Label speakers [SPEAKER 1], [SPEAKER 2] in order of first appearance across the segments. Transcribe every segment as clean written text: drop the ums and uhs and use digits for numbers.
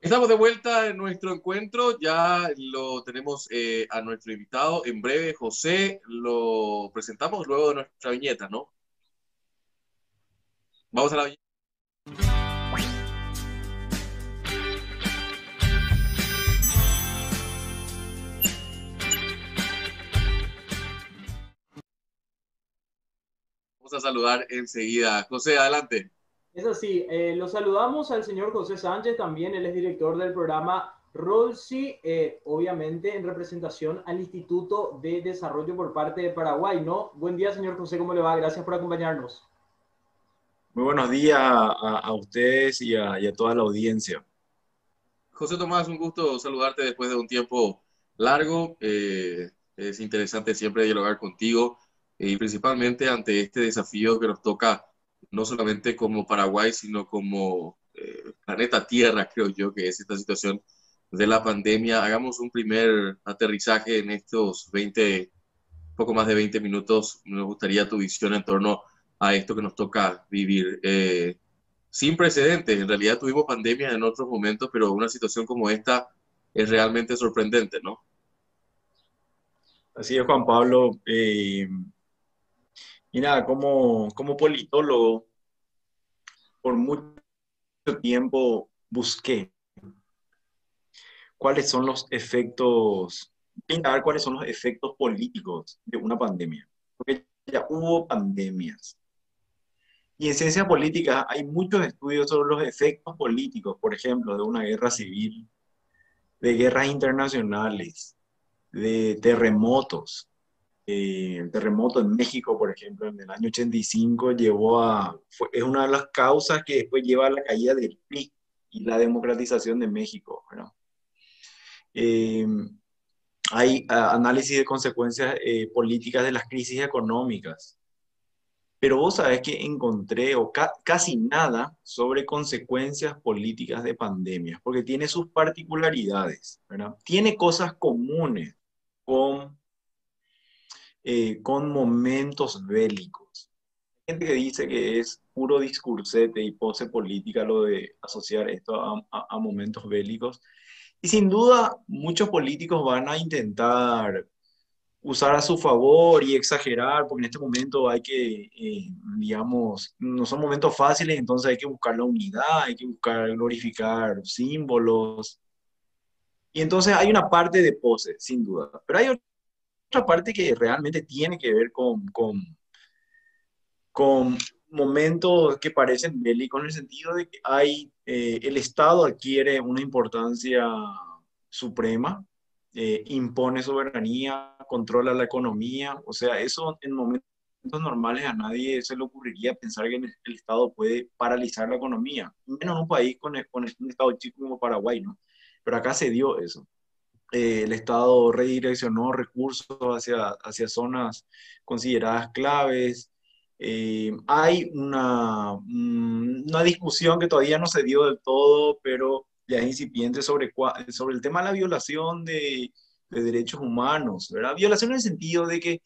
[SPEAKER 1] Estamos de vuelta en nuestro encuentro, ya lo tenemos a nuestro invitado en breve, José, lo presentamos luego de nuestra viñeta, ¿no? Vamos a la viñeta. Vamos a saludar enseguida. José, adelante.
[SPEAKER 2] Es así, lo saludamos al señor José Sánchez, también él es director del programa ROLSI, obviamente en representación al Instituto de Desarrollo por parte de Paraguay, ¿no? Buen día, señor José, ¿cómo le va? Gracias por acompañarnos.
[SPEAKER 3] Muy buenos días a ustedes y a toda la audiencia.
[SPEAKER 1] José Tomás, un gusto saludarte después de un tiempo largo. Es interesante siempre dialogar contigo y principalmente ante este desafío que nos toca no solamente como Paraguay, sino como planeta Tierra, creo yo, que es esta situación de la pandemia. Hagamos un primer aterrizaje en estos 20, poco más de 20 minutos. Me gustaría tu visión en torno a esto que nos toca vivir. Sin precedentes. En realidad tuvimos pandemias en otros momentos, pero una situación como esta es realmente sorprendente, ¿no?
[SPEAKER 3] Así es, Juan Pablo. Mira, como politólogo, por mucho tiempo busqué cuáles son los efectos, indagar cuáles son los efectos políticos de una pandemia. Porque ya hubo pandemias. Y en ciencia política hay muchos estudios sobre los efectos políticos, por ejemplo, de una guerra civil, de guerras internacionales, de terremotos. El terremoto en México, por ejemplo, en el año 85, es una de las causas que después lleva a la caída del PRI y la democratización de México, ¿verdad? Eh, Hay análisis de consecuencias políticas de las crisis económicas, pero vos sabés que encontré casi nada sobre consecuencias políticas de pandemias, porque tiene sus particularidades, ¿verdad? Tiene cosas comunes con con momentos bélicos. Hay gente que dice que es puro discursete y pose política lo de asociar esto a momentos bélicos. Y sin duda, muchos políticos van a intentar usar a su favor y exagerar, porque en este momento hay que, digamos, no son momentos fáciles, entonces hay que buscar la unidad, hay que buscar glorificar símbolos. Y entonces hay una parte de pose, sin duda, pero hay otra parte que realmente tiene que ver con momentos que parecen bélicos en el sentido de que el Estado adquiere una importancia suprema, impone soberanía, controla la economía, o sea, eso en momentos normales a nadie se le ocurriría pensar que el Estado puede paralizar la economía, menos en un país con un Estado chico como Paraguay, ¿no? Pero acá se dio eso. El Estado redireccionó recursos hacia zonas consideradas claves. Hay una discusión que todavía no se dio del todo, pero ya es incipiente sobre el tema de la violación de derechos humanos, ¿verdad? Violación en el sentido de que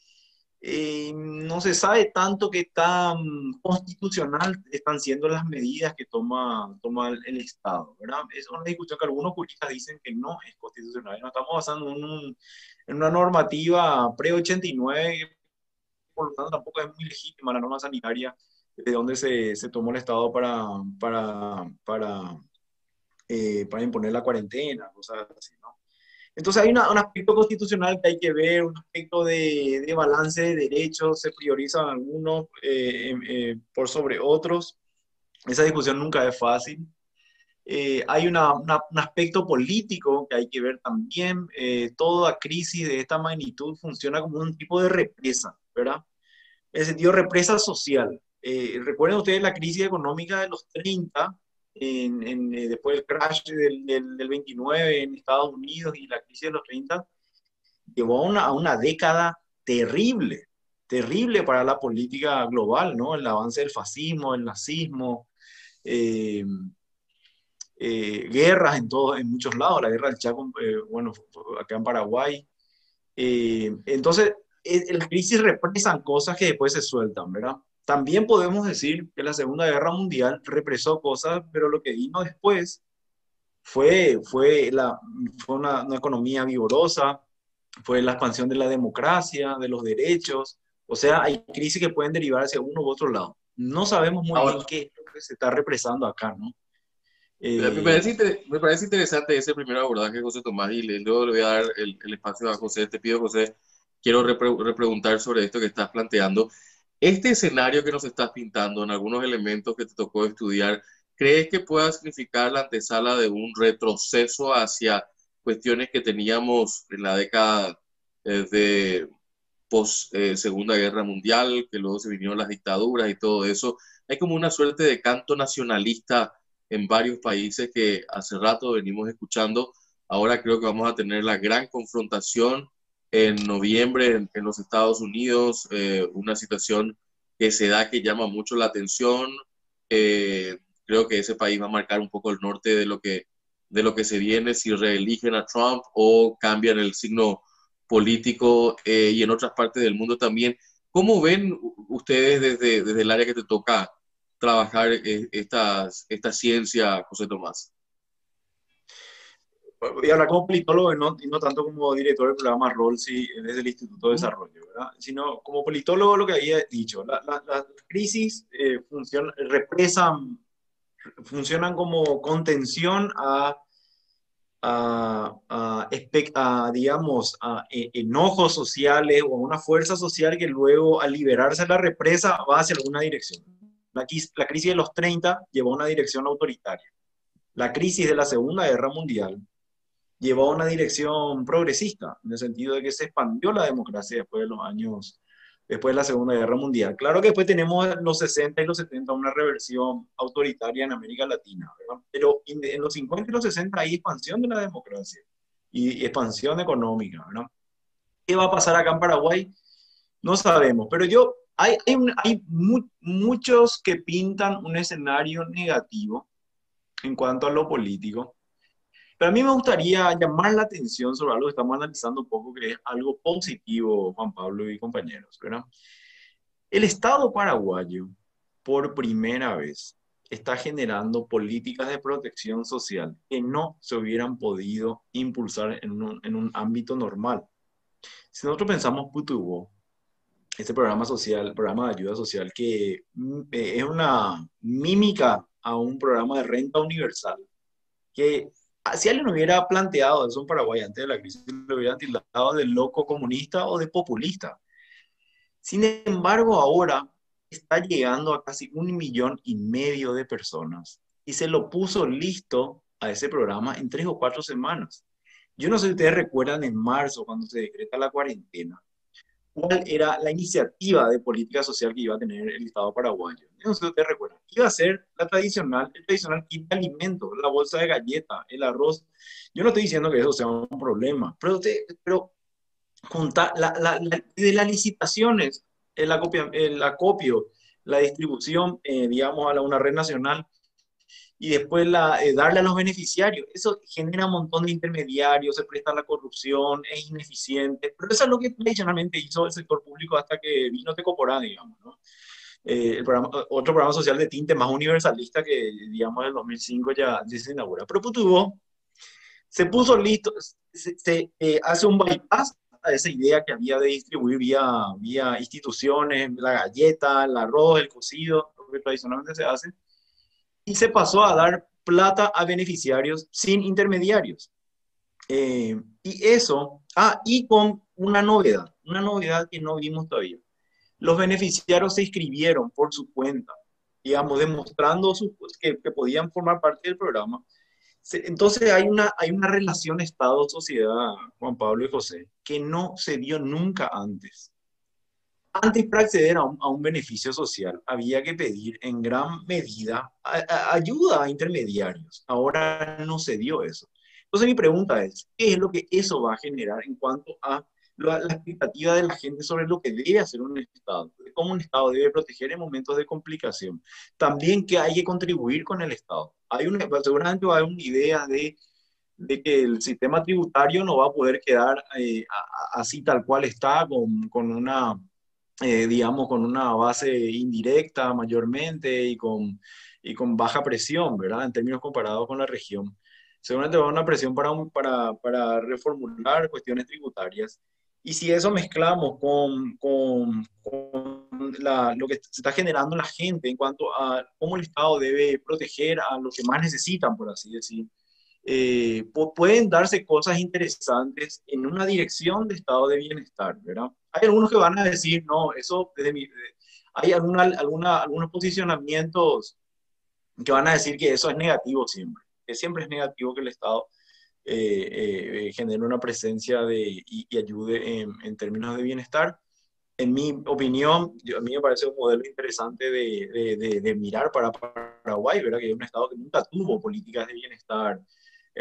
[SPEAKER 3] no se sabe tanto qué tan constitucional están siendo las medidas que toma el Estado, ¿verdad? Es una discusión que algunos juristas dicen que no es constitucional. Nos estamos basando en una normativa pre-89, por lo tanto tampoco es muy legítima la norma sanitaria de donde se tomó el Estado para imponer la cuarentena, cosas así, ¿no? Entonces hay un aspecto constitucional que hay que ver, un aspecto de balance de derechos, se priorizan algunos por sobre otros. Esa discusión nunca es fácil. Hay un aspecto político que hay que ver también. Toda crisis de esta magnitud funciona como un tipo de represa, ¿verdad? En el sentido de represa social. Recuerden ustedes la crisis económica de los 30, después del crash del 29 en Estados Unidos y la crisis de los 30, llevó a una década terrible, terrible para la política global, ¿no? El avance del fascismo, el nazismo, eh, guerras en muchos lados, la guerra del Chaco, bueno, acá en Paraguay. Entonces, las crisis represan cosas que después se sueltan, ¿verdad? También podemos decir que la Segunda Guerra Mundial represó cosas, pero lo que vino después fue una economía vigorosa, fue la expansión de la democracia, de los derechos. O sea, hay crisis que pueden derivar hacia uno u otro lado. No sabemos muy bien
[SPEAKER 1] Ahora,
[SPEAKER 3] qué es lo que se está represando acá, ¿no?
[SPEAKER 1] me
[SPEAKER 3] Eh,
[SPEAKER 1] parece, me parece interesante ese primer abordaje, José Tomás, y luego le voy a dar el espacio a José. Te pido, José, quiero repreguntar sobre esto que estás planteando. Este escenario que nos estás pintando en algunos elementos que te tocó estudiar, ¿crees que pueda significar la antesala de un retroceso hacia cuestiones que teníamos en la década de post Segunda Guerra Mundial, que luego se vinieron las dictaduras y todo eso? Hay como una suerte de canto nacionalista en varios países que hace rato venimos escuchando. Ahora creo que vamos a tener la gran confrontación en noviembre en los Estados Unidos, una situación que se da que llama mucho la atención. Creo que ese país va a marcar un poco el norte de lo que se viene si reeligen a Trump o cambian el signo político, y en otras partes del mundo también. ¿Cómo ven ustedes desde el área que te toca trabajar esta ciencia, José Tomás?
[SPEAKER 3] Voy a hablar como politólogo y no tanto como director del programa ROLSI desde el Instituto de Desarrollo, ¿verdad? Sino como politólogo lo que había dicho, las crisis funcionan como contención digamos, enojos sociales o a una fuerza social que luego, al liberarse de la represa, va hacia alguna dirección. La crisis de los 30 llevó a una dirección autoritaria. La crisis de la Segunda Guerra Mundial llevó a una dirección progresista, en el sentido de que se expandió la democracia después de la Segunda Guerra Mundial. Claro que después tenemos los 60 y los 70 una reversión autoritaria en América Latina, ¿verdad? Pero en los 50 y los 60 hay expansión de la democracia y expansión económica, ¿verdad? ¿Qué va a pasar acá en Paraguay? No sabemos, pero muchos que pintan un escenario negativo en cuanto a lo político. Pero a mí me gustaría llamar la atención sobre algo que estamos analizando un poco, que es algo positivo, Juan Pablo y compañeros, ¿verdad? El Estado paraguayo, por primera vez, está generando políticas de protección social que no se hubieran podido impulsar en un ámbito normal. Si nosotros pensamos Putubo, este programa social, programa de ayuda social, que es una mímica a un programa de renta universal, que si alguien hubiera planteado eso en Paraguay antes de la crisis, lo hubieran tildado de loco comunista o de populista. Sin embargo, ahora está llegando a casi 1,5 millones de personas y se lo puso listo a ese programa en 3 o 4 semanas. Yo no sé si ustedes recuerdan en marzo, cuando se decreta la cuarentena, cuál era la iniciativa de política social que iba a tener el Estado paraguayo. No sé si ustedes recuerdan. Iba a ser el tradicional kit de alimentos, la bolsa de galletas, el arroz. Yo no estoy diciendo que eso sea un problema, pero juntar de las licitaciones, el acopio, la distribución, digamos, a una red nacional, y después darle a los beneficiarios. Eso genera un montón de intermediarios, se presta a la corrupción, es ineficiente, pero eso es lo que tradicionalmente hizo el sector público hasta que vino Tecoporá, digamos, ¿no? Otro programa social de tinte más universalista que, digamos, en el 2005 ya se inaugura. Pero Putubo se puso listo, hace un bypass a esa idea que había de distribuir vía instituciones, la galleta, el arroz, el cocido, lo que tradicionalmente se hace, y se pasó a dar plata a beneficiarios sin intermediarios. Y con una novedad que no vimos todavía. Los beneficiarios se inscribieron por su cuenta, digamos, demostrando que podían formar parte del programa. Entonces hay una relación Estado-sociedad, Juan Pablo y José, que no se dio nunca antes. Antes, para acceder a un beneficio social, había que pedir en gran medida ayuda a intermediarios. Ahora no se dio eso. Entonces mi pregunta es, ¿qué es lo que eso va a generar en cuanto a la expectativa de la gente sobre lo que debe hacer un Estado? Cómo un Estado debe proteger en momentos de complicación. También que hay que contribuir con el Estado. Seguramente va a haber una idea de que el sistema tributario no va a poder quedar así tal cual está, con una digamos, con una base indirecta mayormente y con baja presión, ¿verdad? En términos comparados con la región. seguramente va a haber una presión para reformular cuestiones tributarias. Y si eso mezclamos con lo que se está generando en la gente en cuanto a cómo el Estado debe proteger a los que más necesitan, por así decir, pueden darse cosas interesantes en una dirección de estado de bienestar, ¿verdad? Hay algunos que van a decir, no, eso hay algunos posicionamientos que van a decir que eso es negativo siempre, que siempre es negativo que el Estado genere una presencia y ayude en términos de bienestar. En mi opinión, a mí me parece un modelo interesante de mirar para Paraguay, ¿verdad? Que es un Estado que nunca tuvo políticas de bienestar,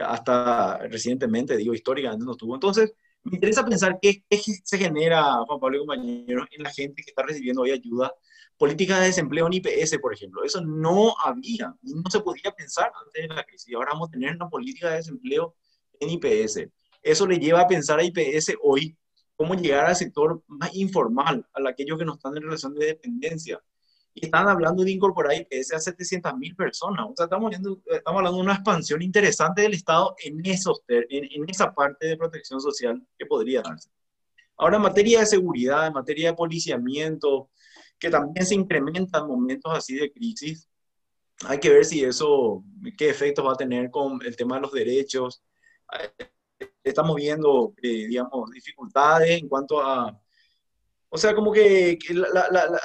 [SPEAKER 3] hasta recientemente, digo, históricamente no tuvo. Entonces, me interesa pensar qué se genera, Juan Pablo y compañeros, en la gente que está recibiendo hoy ayuda. Políticas de desempleo en IPS, por ejemplo. Eso no había, no se podía pensar antes de la crisis. Ahora vamos a tener una política de desempleo en IPS. Eso le lleva a pensar a IPS hoy cómo llegar al sector más informal, a aquellos que no están en relación de dependencia. Y están hablando de incorporar IPS a 700.000 personas. O sea, estamos hablando de una expansión interesante del Estado en esa parte de protección social que podría darse. Ahora, en materia de seguridad, en materia de policiamiento, que también se incrementa en momentos así de crisis, hay que ver si eso, qué efectos va a tener con el tema de los derechos. Estamos viendo, digamos, dificultades en cuanto a, o sea, como que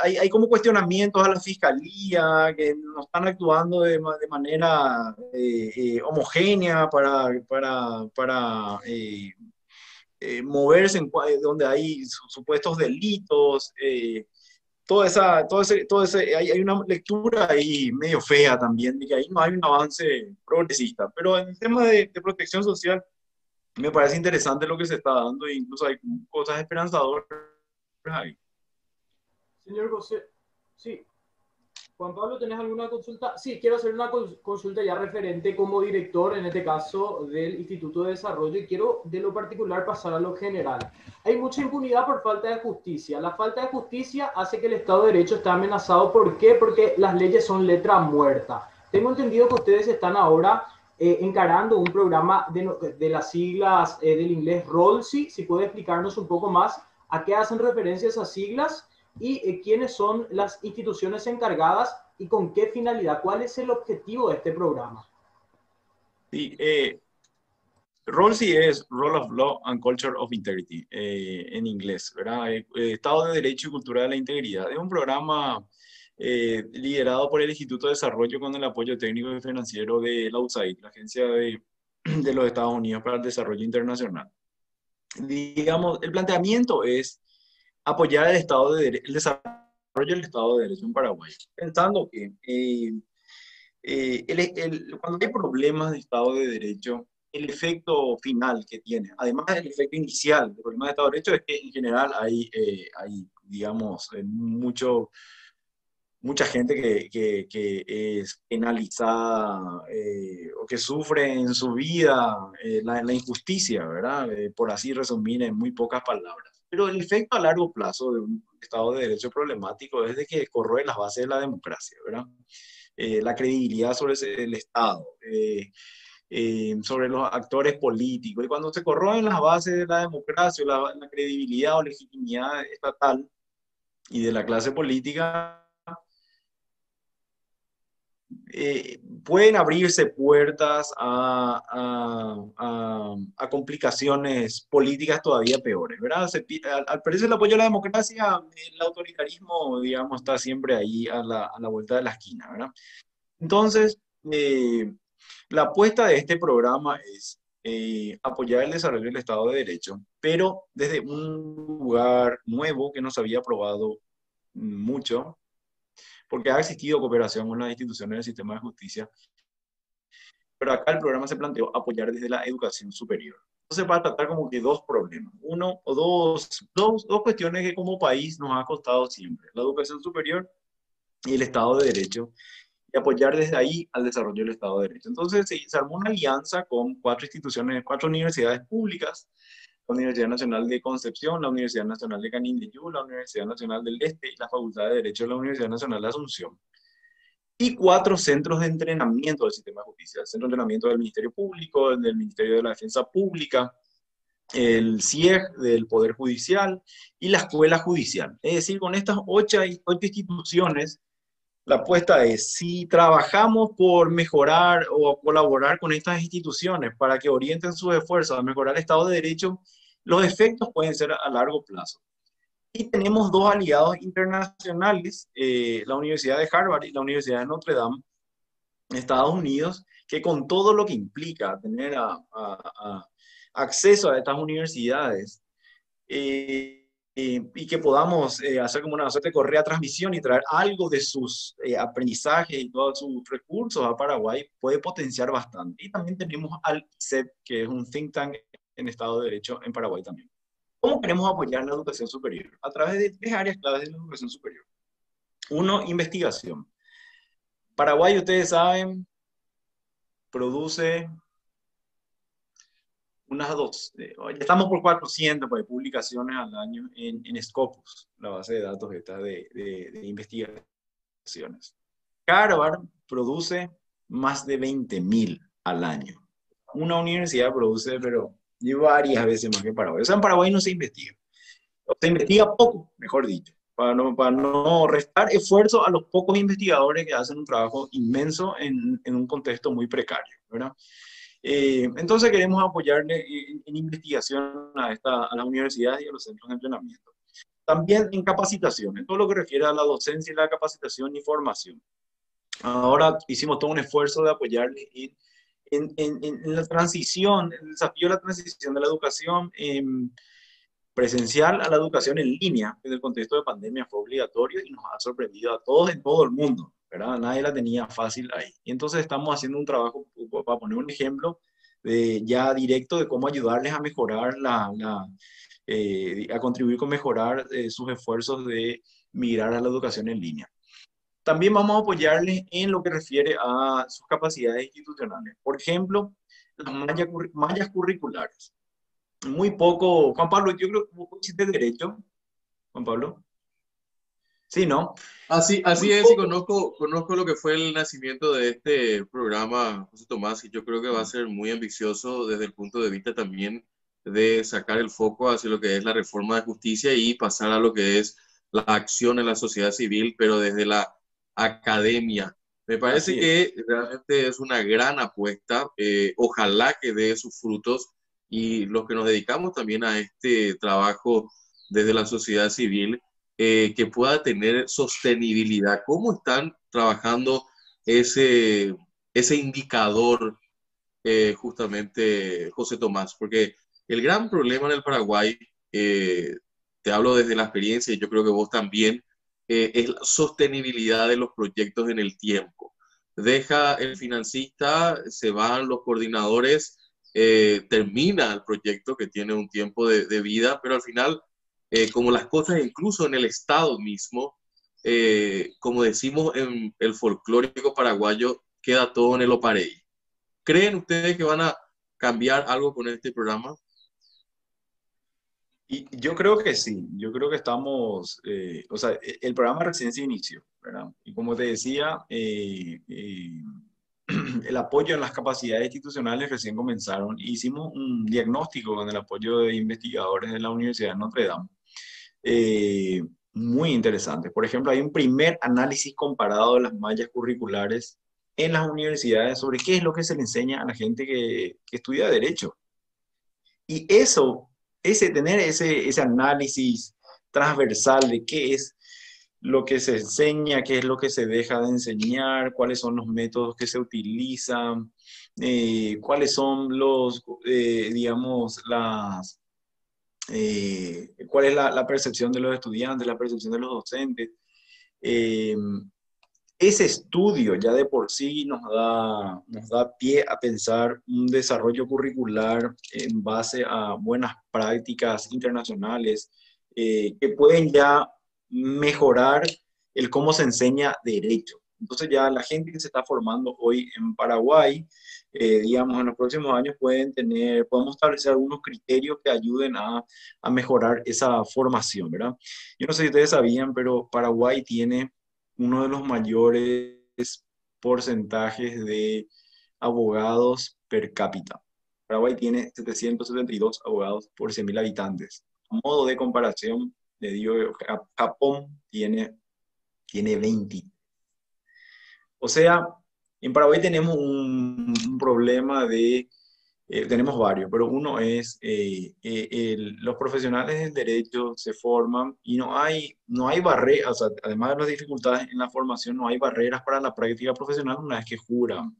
[SPEAKER 3] hay como cuestionamientos a la fiscalía, que no están actuando de manera homogénea para moverse donde hay supuestos delitos. Hay una lectura ahí medio fea también, de que ahí no hay un avance progresista. Pero en el tema de protección social, me parece interesante lo que se está dando e incluso hay cosas esperanzadoras ahí.
[SPEAKER 2] Señor José, sí. Juan Pablo, ¿tenés alguna consulta? Sí, quiero hacer una consulta ya referente como director, en este caso, del Instituto de Desarrollo, y quiero de lo particular pasar a lo general. Hay mucha impunidad por falta de justicia. La falta de justicia hace que el Estado de Derecho esté amenazado. ¿Por qué? Porque las leyes son letra muerta. Tengo entendido que ustedes están ahora encarando un programa de las siglas del inglés ROLSI. Si puede explicarnos un poco más a qué hacen referencia esas siglas y quiénes son las instituciones encargadas y con qué finalidad, cuál es el objetivo de este programa.
[SPEAKER 3] Sí, ROLSI es Rule of Law and Culture of Integrity, en inglés, ¿verdad? Estado de Derecho y Cultura de la Integridad. Es un programa liderado por el Instituto de Desarrollo con el apoyo técnico y financiero de la USAID, la Agencia de los Estados Unidos para el Desarrollo Internacional. Digamos, el planteamiento es apoyar el desarrollo del Estado de Derecho en Paraguay, pensando que cuando hay problemas de Estado de Derecho, el efecto final que tiene, además del efecto inicial del problema de Estado de Derecho, es que en general hay digamos, mucha gente que es penalizada o que sufre en su vida la injusticia, ¿verdad? Por así resumir en muy pocas palabras. Pero el efecto a largo plazo de un Estado de Derecho problemático es de que corroe las bases de la democracia, ¿verdad? La credibilidad sobre el Estado, sobre los actores políticos. Y cuando se corroen las bases de la democracia, la credibilidad o legitimidad estatal y de la clase política, pueden abrirse puertas a complicaciones políticas todavía peores, ¿verdad? Al parecer el apoyo a la democracia, el autoritarismo, digamos, está siempre ahí a la vuelta de la esquina, ¿verdad? Entonces, la apuesta de este programa es apoyar el desarrollo del Estado de Derecho, pero desde un lugar nuevo que no se había probado mucho, porque ha existido cooperación con las instituciones del sistema de justicia, pero acá el programa se planteó apoyar desde la educación superior. Entonces va a tratar como que dos problemas, uno o dos cuestiones que como país nos ha costado siempre, la educación superior y el Estado de Derecho, y apoyar desde ahí al desarrollo del Estado de Derecho. Entonces se armó una alianza con cuatro universidades públicas: la Universidad Nacional de Concepción, la Universidad Nacional de Canindeyú, la Universidad Nacional del Este y la Facultad de Derecho de la Universidad Nacional de Asunción. y 4 centros de entrenamiento del sistema de justicia: el Centro de Entrenamiento del Ministerio Público, el del Ministerio de la Defensa Pública, el CIEG del Poder Judicial y la Escuela Judicial. Es decir, con estas 8 instituciones, la apuesta es: si trabajamos por mejorar o colaborar con estas instituciones para que orienten sus esfuerzos a mejorar el Estado de Derecho, los efectos pueden ser a largo plazo. Y tenemos 2 aliados internacionales, la Universidad de Harvard y la Universidad de Notre Dame, en Estados Unidos, que con todo lo que implica tener acceso a estas universidades, y que podamos hacer como una suerte de correa de transmisión y traer algo de sus aprendizajes y todos sus recursos a Paraguay, puede potenciar bastante. Y también tenemos al ICET, que es un think tank en Estado de Derecho en Paraguay también. ¿Cómo queremos apoyar la educación superior? A través de 3 áreas claves de la educación superior. Uno, investigación. Paraguay, ustedes saben, produce unas ya estamos por 400 pues, publicaciones al año en Scopus, la base de datos esta de investigaciones. Harvard produce más de 20.000 al año. Una universidad produce, pero varias veces más que Paraguay. O sea, en Paraguay no se investiga. Se investiga poco, mejor dicho, para no restar esfuerzo a los pocos investigadores que hacen un trabajo inmenso en un contexto muy precario, ¿verdad? Entonces queremos apoyarle en investigación a las universidades y a los centros de entrenamiento. También en capacitación, en todo lo que refiere a la docencia y la capacitación y formación. Ahora hicimos todo un esfuerzo de apoyarle en la transición, el desafío de la transición de la educación presencial a la educación en línea. En el contexto de pandemia fue obligatorio y nos ha sorprendido a todos en todo el mundo, ¿verdad? Nadie la tenía fácil ahí. Y entonces estamos haciendo un trabajo, para poner un ejemplo, ya directo de cómo ayudarles a mejorar a contribuir con mejorar sus esfuerzos de migrar a la educación en línea. También vamos a apoyarles en lo que refiere a sus capacidades institucionales. Por ejemplo, las mallas curriculares. Muy poco, Juan Pablo, yo creo que vos hiciste derecho, Juan Pablo. Sí, ¿no?
[SPEAKER 1] Así
[SPEAKER 3] Muy
[SPEAKER 1] es, y
[SPEAKER 3] poco.
[SPEAKER 1] conozco lo que fue el nacimiento de este programa, José Tomás, y yo creo que va a ser muy ambicioso desde el punto de vista también de sacar el foco hacia lo que es la reforma de justicia y pasar a lo que es la acción en la sociedad civil, pero desde la academia. Me parece
[SPEAKER 3] Así es.
[SPEAKER 1] que realmente es una gran apuesta, ojalá que dé sus frutos y los que nos dedicamos también a este trabajo desde la sociedad civil que pueda tener sostenibilidad. ¿Cómo están trabajando ese indicador justamente, José Tomás? Porque el gran problema en el Paraguay, te hablo desde la experiencia y yo creo que vos también, es la sostenibilidad de los proyectos en el tiempo. Deja el financista, se van los coordinadores, termina el proyecto que tiene un tiempo de vida, pero al final como las cosas incluso en el Estado mismo, como decimos en el folclórico paraguayo, queda todo en el opareí. ¿Creen ustedes que van a cambiar algo con este programa?
[SPEAKER 3] Y yo creo que sí, yo creo que estamos, o sea, el programa recién se inició, ¿verdad? Y como te decía, el apoyo en las capacidades institucionales recién comenzaron. Hicimos un diagnóstico con el apoyo de investigadores de la Universidad de Notre Dame, eh, muy interesante. Por ejemplo, hay un primer análisis comparado de las mallas curriculares en las universidades sobre qué es lo que se le enseña a la gente que estudia Derecho. Y eso, tener ese análisis transversal de qué es lo que se enseña, qué es lo que se deja de enseñar, cuáles son los métodos que se utilizan, cuáles son digamos, cuál es la percepción de los estudiantes, la percepción de los docentes. Eh, Ese estudio ya de por sí nos da pie a pensar un desarrollo curricular en base a buenas prácticas internacionales que pueden ya mejorar el cómo se enseña derecho. Entonces ya la gente que se está formando hoy en Paraguay, digamos, en los próximos años podemos establecer algunos criterios que ayuden a mejorar esa formación, ¿verdad? Yo no sé si ustedes sabían, pero Paraguay tiene uno de los mayores porcentajes de abogados per cápita. Paraguay tiene 772 abogados por 100.000 habitantes. A modo de comparación, le digo, Japón tiene 20. O sea, en Paraguay tenemos un problema tenemos varios, pero uno es los profesionales del derecho se forman y no hay barreras, o sea, además de las dificultades en la formación, no hay barreras para la práctica profesional una vez que juran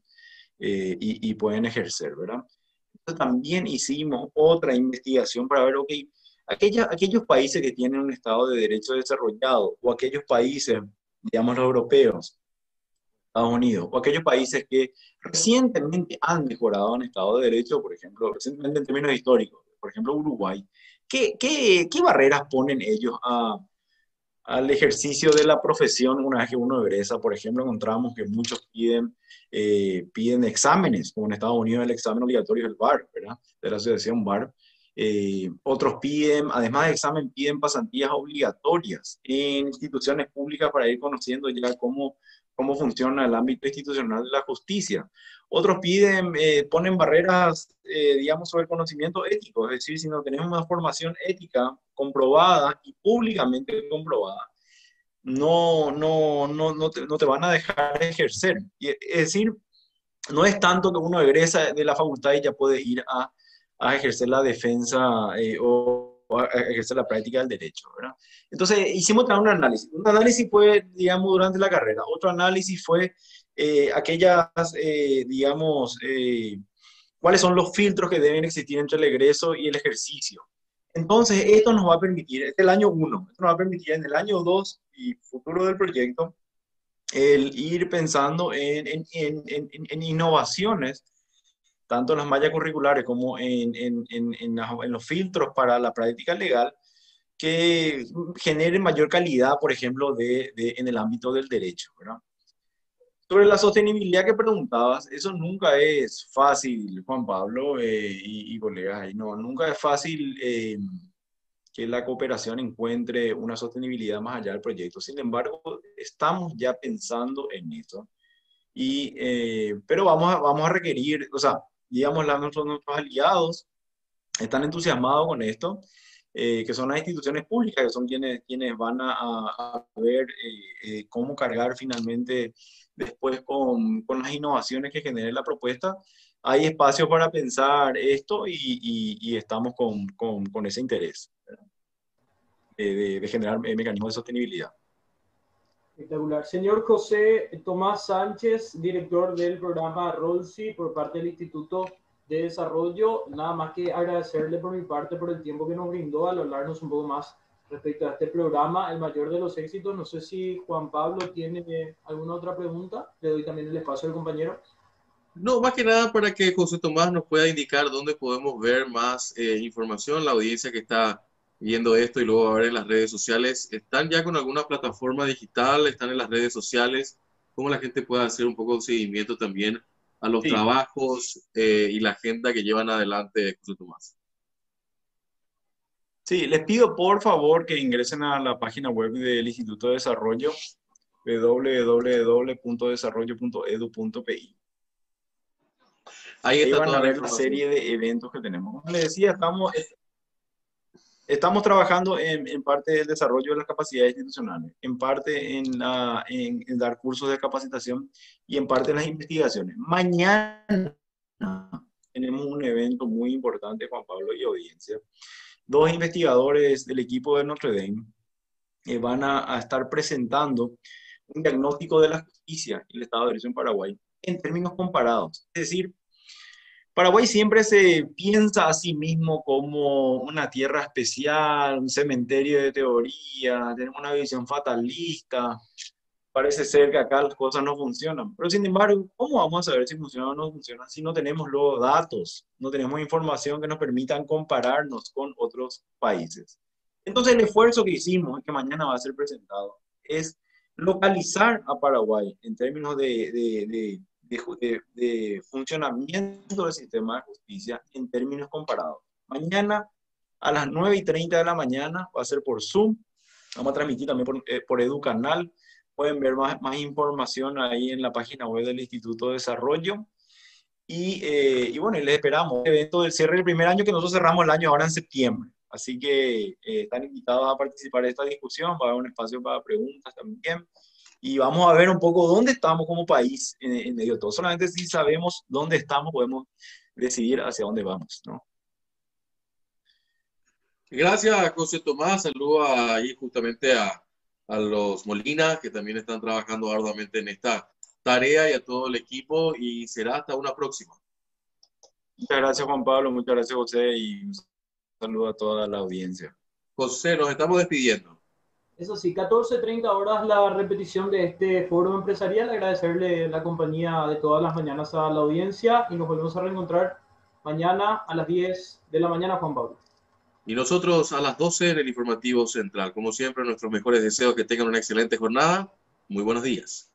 [SPEAKER 3] y pueden ejercer, ¿verdad? Entonces también hicimos otra investigación para ver, ok, aquellos países que tienen un Estado de Derecho desarrollado o aquellos países, digamos los europeos, Estados Unidos, o aquellos países que recientemente han mejorado en Estado de Derecho, por ejemplo, recientemente en términos históricos, por ejemplo Uruguay, ¿qué barreras ponen ellos al ejercicio de la profesión una vez que uno egresa? Por ejemplo, encontramos que muchos piden exámenes, como en Estados Unidos el examen obligatorio del bar, ¿verdad? De la asociación bar. Otros piden, además de examen, piden pasantías obligatorias en instituciones públicas para ir conociendo ya cómo funciona el ámbito institucional de la justicia. Otros ponen barreras, digamos, sobre el conocimiento ético, es decir, si no tenemos una formación ética comprobada y públicamente comprobada, no te van a dejar ejercer. Es decir, no es tanto que uno egresa de la facultad y ya puede ir a ejercer la defensa o a ejercer la práctica del derecho, ¿verdad? Entonces hicimos un análisis. Un análisis fue, digamos, durante la carrera. Otro análisis fue digamos, cuáles son los filtros que deben existir entre el egreso y el ejercicio. Entonces, esto nos va a permitir, este es el año 1, esto nos va a permitir en el año 2 y futuro del proyecto, el ir pensando en innovaciones, tanto en las mallas curriculares como en los filtros para la práctica legal, que generen mayor calidad, por ejemplo, en el ámbito del derecho, ¿verdad? Sobre la sostenibilidad que preguntabas, eso nunca es fácil, Juan Pablo y colegas, no, nunca es fácil que la cooperación encuentre una sostenibilidad más allá del proyecto. Sin embargo, estamos ya pensando en eso. Pero vamos a requerir, o sea, digamos, nuestros aliados están entusiasmados con esto, que son las instituciones públicas, que son quienes van a ver cómo cargar finalmente después con las innovaciones que genere la propuesta. Hay espacio para pensar esto y estamos con ese interés, ¿verdad? De generar mecanismos de sostenibilidad.
[SPEAKER 2] Espectacular. Señor José Tomás Sánchez, director del programa ROLSI por parte del Instituto de Desarrollo, nada más que agradecerle por mi parte por el tiempo que nos brindó al hablarnos un poco más respecto a este programa, el mayor de los éxitos. No sé si Juan Pablo tiene alguna otra pregunta. Le doy también el espacio al compañero.
[SPEAKER 1] No, más que nada para que José Tomás nos pueda indicar dónde podemos ver más información. La audiencia que está viendo esto y luego va a ver en las redes sociales, ¿están ya con alguna plataforma digital? ¿Están en las redes sociales? ¿Cómo la gente puede hacer un poco de seguimiento también a los
[SPEAKER 3] Sí.
[SPEAKER 1] trabajos y la agenda que llevan adelante José Tomás?
[SPEAKER 3] Sí, les pido por favor que ingresen a la página web del Instituto de Desarrollo, www.desarrollo.edu.pi.
[SPEAKER 1] Ahí
[SPEAKER 3] Ahí
[SPEAKER 1] está
[SPEAKER 3] van a
[SPEAKER 1] toda la
[SPEAKER 3] ver la
[SPEAKER 1] información.
[SPEAKER 3] serie de eventos que tenemos. Como les decía, estamos trabajando en parte del desarrollo de las capacidades institucionales, en parte en dar cursos de capacitación y en parte en las investigaciones. Mañana tenemos un evento muy importante, Juan Pablo y audiencia. 2 investigadores del equipo de Notre Dame van a estar presentando un diagnóstico de la justicia y el Estado de Derecho en Paraguay en términos comparados. Es decir, Paraguay siempre se piensa a sí mismo como una tierra especial, un cementerio de teoría, tenemos una visión fatalista, parece ser que acá las cosas no funcionan. Pero sin embargo, ¿cómo vamos a saber si funciona o no funciona si no tenemos los datos, no tenemos información que nos permitan compararnos con otros países? Entonces el esfuerzo que hicimos, que mañana va a ser presentado, es localizar a Paraguay en términos de funcionamiento del sistema de justicia en términos comparados. Mañana a las 9:30 de la mañana va a ser por Zoom, vamos a transmitir también por EduCanal, Pueden ver más información ahí en la página web del Instituto de Desarrollo. Y bueno, les esperamos. El evento del cierre del primer año, que nosotros cerramos el año ahora en septiembre. Así que están invitados a participar de esta discusión. Va a haber un espacio para preguntas también. Y vamos a ver un poco dónde estamos como país en medio de todo. Solamente si sabemos dónde estamos, podemos decidir hacia dónde vamos, ¿no?
[SPEAKER 1] Gracias, José Tomás. Saludo ahí justamente a los Molina, que también están trabajando arduamente en esta tarea, y a todo el equipo, y será hasta una próxima.
[SPEAKER 3] Muchas gracias, Juan Pablo. Muchas gracias, José. Y un saludo a toda la audiencia.
[SPEAKER 1] José, nos estamos despidiendo.
[SPEAKER 2] Eso sí, 14:30 horas la repetición de este foro empresarial. Agradecerle la compañía de todas las mañanas a la audiencia y nos volvemos a reencontrar mañana a las 10 de la mañana, Juan Pablo.
[SPEAKER 1] Y nosotros a las 12 en el Informativo Central. Como siempre, nuestros mejores deseos, que tengan una excelente jornada. Muy buenos días.